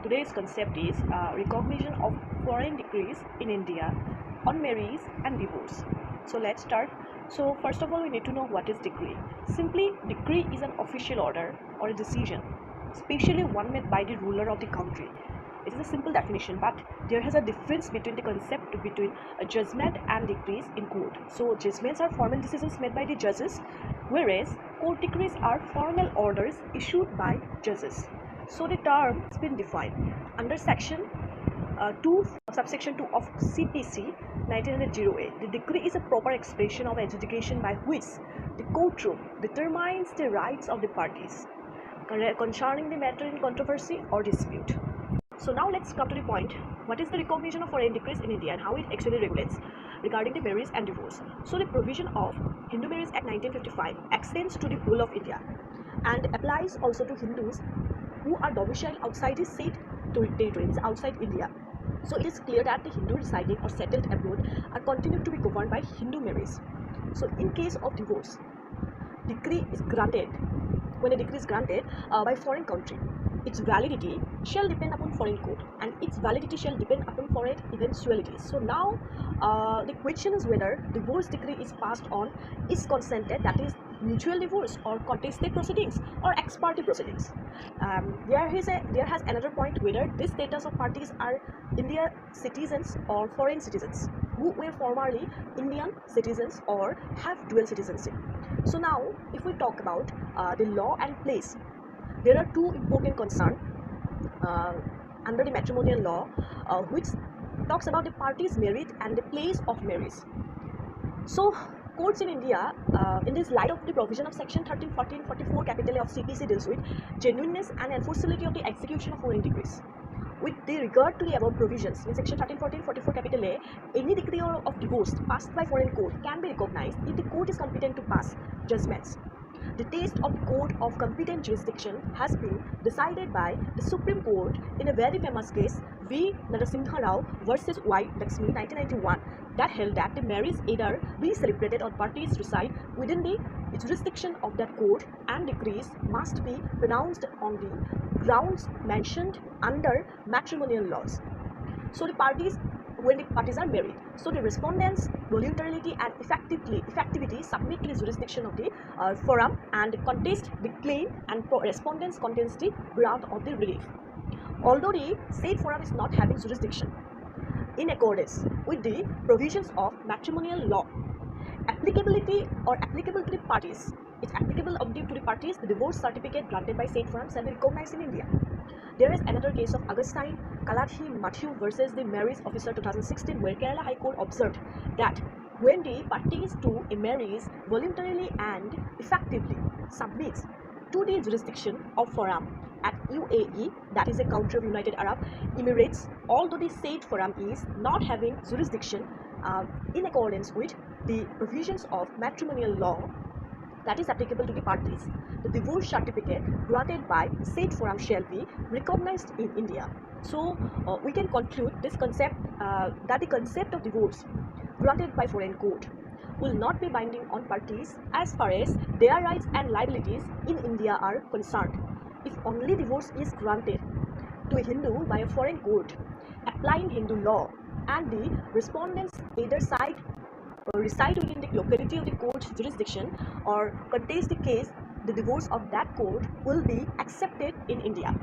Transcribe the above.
Today's concept is recognition of foreign decrees in India on marriage and divorce. So let's start. So first of all, we need to know what is decree. Simply, decree is an official order or a decision, especially one made by the ruler of the country. It is a simple definition, but there has a difference between the concept between a judgment and decrees in court. So judgments are formal decisions made by the judges, whereas court decrees are formal orders issued by judges. So the term has been defined under section 2 subsection 2 of CPC 1908. The decree is a proper expression of adjudication by which the courtroom determines the rights of the parties concerning the matter in controversy or dispute. So now let's come to the point. What is the recognition of foreign decrees in India and how it actually regulates regarding the marriage and divorce? So the provision of Hindu Marriage Act 1955 extends to the whole of India and applies also to Hindus who are domiciled outside the state territories outside India. So it is clear that the Hindu residing or settled abroad are continued to be governed by Hindu marriage. So in case of divorce, decree is granted when a decree is granted by foreign country. Its validity shall depend upon foreign court and its validity shall depend upon foreign eventualities. So now the question is whether divorce decree is passed on is consented, that is mutual divorce or contested proceedings or ex-parte proceedings. There has another point whether this status of parties are Indian citizens or foreign citizens who were formerly Indian citizens or have dual citizenship. So now if we talk about the law and place, there are two important concerns under the matrimonial law which talks about the parties married and the place of marriage. So courts in India, in this light of the provision of section 13, 14, 44 capital A of CPC deals with genuineness and enforceability of the execution of foreign decrees. With the regard to the above provisions in section 13, 14, 44 capital A, any decree of divorce passed by foreign court can be recognized if the court is competent to pass judgments. The test of the court of competent jurisdiction has been decided by the Supreme Court in a very famous case, V. Narasimha Rao versus Y. Lakshmi 1991, that held that the marriage either be celebrated or parties reside within the jurisdiction of that court and decrees must be pronounced on the grounds mentioned under matrimonial laws. So the parties, when the parties are married, so the respondents voluntarily and effectivity submit to the jurisdiction of the forum and contest the claim, and respondents contest the grant of the relief. Although the said forum is not having jurisdiction in accordance with the provisions of matrimonial law, applicability or applicable to the parties, it's applicable only to the parties, the divorce certificate granted by said forum shall be recognized in India. There is another case of Augustine Kalathi Matthew versus the Marriage Officer 2016, where Kerala High Court observed that when the parties to a marriage voluntarily and effectively submits to the jurisdiction of forum at UAE, that is a country of United Arab Emirates, although the said forum is not having jurisdiction in accordance with the provisions of matrimonial law that is applicable to the parties, the divorce certificate granted by said forum shall be recognized in India. So we can conclude this concept that the concept of divorce granted by foreign court will not be binding on parties as far as their rights and liabilities in India are concerned. If only divorce is granted to a Hindu by a foreign court applying Hindu law and the respondents either side reside within the locality of the court's jurisdiction or contest the case, the divorce of that court will be accepted in India.